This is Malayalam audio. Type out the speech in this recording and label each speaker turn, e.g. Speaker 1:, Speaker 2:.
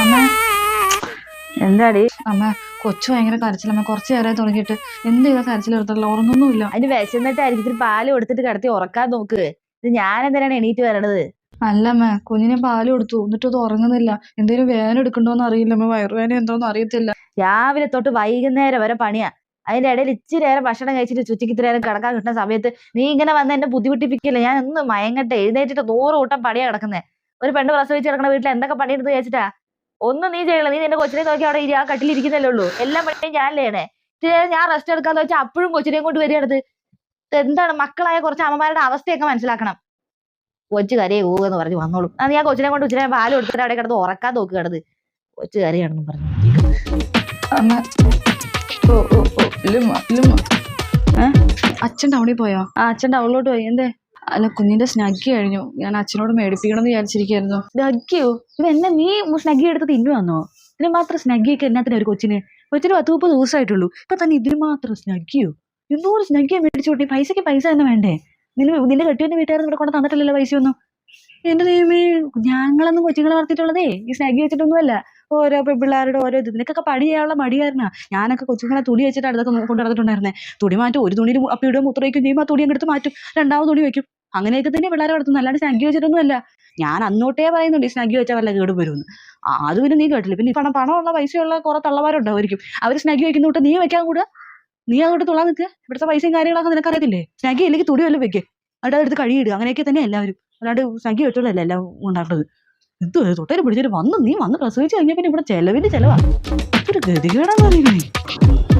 Speaker 1: അമ്മ
Speaker 2: എന്താടി
Speaker 1: അമ്മ കൊച്ചു ഭയങ്കര കരച്ചിലമ്മ കുറച്ചു നേരമായി തുടങ്ങിയിട്ട് എന്ത് ചെയ്താ കരച്ചിൽ നിർത്തല്ലോ ഉറങ്ങുന്നുമില്ല.
Speaker 2: അതിന് വിശന്നിട്ടായിരിക്കും ഇത്തിരി പാല് കൊടുത്തിട്ട് കിടത്തി ഉറക്കാൻ നോക്ക്. ഇത് ഞാൻ എന്തിനാണ് എണീറ്റ് വരണത്?
Speaker 1: അല്ലമ്മ കുഞ്ഞിനെ പാല് കൊടുത്തു എന്നിട്ട് അത് ഉറങ്ങുന്നില്ല. എന്തെങ്കിലും വേദന എടുക്കണ്ടോന്ന് അറിയില്ല അമ്മ, വയറുവേദന എന്തോന്ന് അറിയത്തില്ല.
Speaker 2: രാവിലെ തൊട്ട് വൈകുന്നേരം വരെ പണിയാ. അതിന്റെ ഇടയിൽ ഇച്ചിരി നേരം ഭക്ഷണം കഴിച്ചിട്ട് ചുറ്റിക്ക് ഇത്തിരി നേരം കിടക്കാൻ കിട്ടുന്ന സമയത്ത് നീ ഇങ്ങനെ വന്ന് എന്നെ ബുദ്ധിമുട്ടിപ്പിക്കില്ല. ഞാൻ ഒന്ന് മയങ്ങട്ടെ, എഴുന്നേറ്റിട്ട് 100 കൂട്ടം പണിയാ കിടക്കുന്നത്. ഒരു പെണ്ണ് പ്രസവിച്ച് കിടക്കുന്ന വീട്ടിൽ എന്തൊക്കെ പണിയെടുത്ത് കഴിച്ചിട്ടാ? ഒന്നും നീ ചെയ്യണം. നീ നിന്റെ കൊച്ചിനെ നോക്കി അവിടെ ആ കട്ടിലിരിക്കുന്നല്ലേ ഉള്ളൂ. എല്ലാം പണിയും ഞാനല്ലേ ചെയ്യണേ. ഇത്തിരി നേരം ഞാൻ റെസ്റ്റ് എടുക്കാന്ന് വെച്ചാൽ അപ്പോഴും കൊച്ചിനെയും കൊണ്ട് വരികയാണത്. എന്താണ് മക്കളായ കുറച്ച് അമ്മമാരുടെ അവസ്ഥയൊക്കെ മനസ്സിലാക്കണം. കൊച്ചു കരയെ പോവുകയെന്ന് പറഞ്ഞ് വന്നോളൂ. നീ ആ കൊച്ചിനെ കൊണ്ട് ഉച്ചനെ പാല് കൊടുത്തിട്ട് അവിടെ കിടന്ന് ഉറക്കാൻ നോക്ക് കിടന്ന്. കൊച്ചു കരയാണെന്ന് പറഞ്ഞു.
Speaker 1: അമ്മ ഓ ഓ ഓ ഇല്ലുമ്മ ഇല്ലുമ്മ. അച്ഛൻ ടൗണിൽ പോയോ?
Speaker 2: ആ അച്ഛൻ ടൗണിലോട്ട് പോയി. എന്തേ?
Speaker 1: അല്ല കുഞ്ഞിന്റെ സ്നഗ്ഗി കഴിഞ്ഞു. ഞാൻ അച്ഛനോട് മേടിപ്പിക്കണം എന്ന് വിചാരിച്ചിരിക്കായിരുന്നു.
Speaker 2: സ്നഗ്ഗിയോ? ഇത് എന്നെ നീ സ്നഗ്ഗി എടുത്ത് തിന്നുവന്നോ? ഇതിന് മാത്രം സ്നഗ്ഗിയൊക്കെ എന്നാത്തിന് ഒരു കൊച്ചിന് 10-30 ദിവസമായിട്ടുള്ളൂ. ഇപ്പൊ തന്നെ ഇതിന് മാത്രം സ്നഗ്ഗിയോ? എന്തോരം സ്നഗ്ഗിയെ മേടിച്ചോട്ടെ? പൈസക്ക് പൈസ തന്നെ വേണ്ടേ? നിന്റെ കെട്ടിയവന്റെ വീട്ടുകാർ ഇവിടെ കൊണ്ട് തന്നിട്ടില്ലല്ലോ പൈസയൊന്നും.
Speaker 1: എന്റെ ദൈവമേ,
Speaker 2: ഞങ്ങളൊന്നും കൊച്ചുങ്ങളെ വളർത്തിയിട്ടുള്ളതേ ഈ സ്നഗ്ഗി വെച്ചിട്ടൊന്നുമല്ല.
Speaker 1: ഓരോ പിള്ളേരുടെ ഓരോ ഇത്. നിനക്കൊക്കെ പണി ചെയ്യാനുള്ള മടിയായിരുന്നാ. ഞാനൊക്കെ കൊച്ചുങ്ങളെ തുണി വെച്ചിട്ട് അടുത്തൊക്കെ കൊണ്ട് നടന്നിട്ടുണ്ടായിരുന്നേ. തുണി മാറ്റും, ഒരു തുണിയിൽ അപ്പിടും മുത്രയ്ക്കും ചെയ്യുമ്പോൾ ആ തുണി അങ്ങെടുത്ത് മാറ്റും, രണ്ടാമത് തുണി വെക്കും. അങ്ങനെയൊക്കെ തന്നെ പിള്ളേരെ വളർത്തുന്നു, അല്ലാണ്ട് സ്നഗ്ഗി വെച്ചിട്ടൊന്നുമല്ല. ഞാൻ അന്നോട്ടേ പറയുന്നുണ്ട് ഈ സ്നഗ്ഗി വെച്ചാൽ വല്ല കേടും വരുമെന്ന്. അത് പിന്നെ നീ കേട്ടില്ല. പിന്നെ പണമുള്ള പൈസയുള്ള കുറെ തള്ളമാരുണ്ടാവുമായിരിക്കും, അവർ സ്നഗ്ഗി വെക്കുന്ന കൂട്ട് നീ വെക്കാൻ കൂടെ. നീ അങ്ങോട്ട് തുള്ളാൻ നിൽക്കുക. ഇവിടുത്തെ പൈസയും കാര്യങ്ങളൊക്കെ നിനക്കറിയത്തില്ലേ? സ്നഗ്ഗി അല്ലെങ്കിൽ തുണി വല്ലതും വെക്കുക, എന്നിട്ട് അതെടുത്ത് കഴുകിയിടുക. അങ്ങനെയൊക്കെ തന്നെ എല്ലാവരും, അല്ലാണ്ട് സ്നഗ്ഗി വെച്ചോളല്ല എല്ലാം ഉണ്ടാക്കുന്നത്. ഇത് തൊട്ടേര് പിടിച്ചിട്ട് നീ വന്ന് പ്രസവിച്ച് കഴിഞ്ഞാൽ പിന്നെ ഇവിടെ ചെലവിന്റെ ചെലവാ. ഒരു ഗതികേടാന്ന് പറയുന്നത്.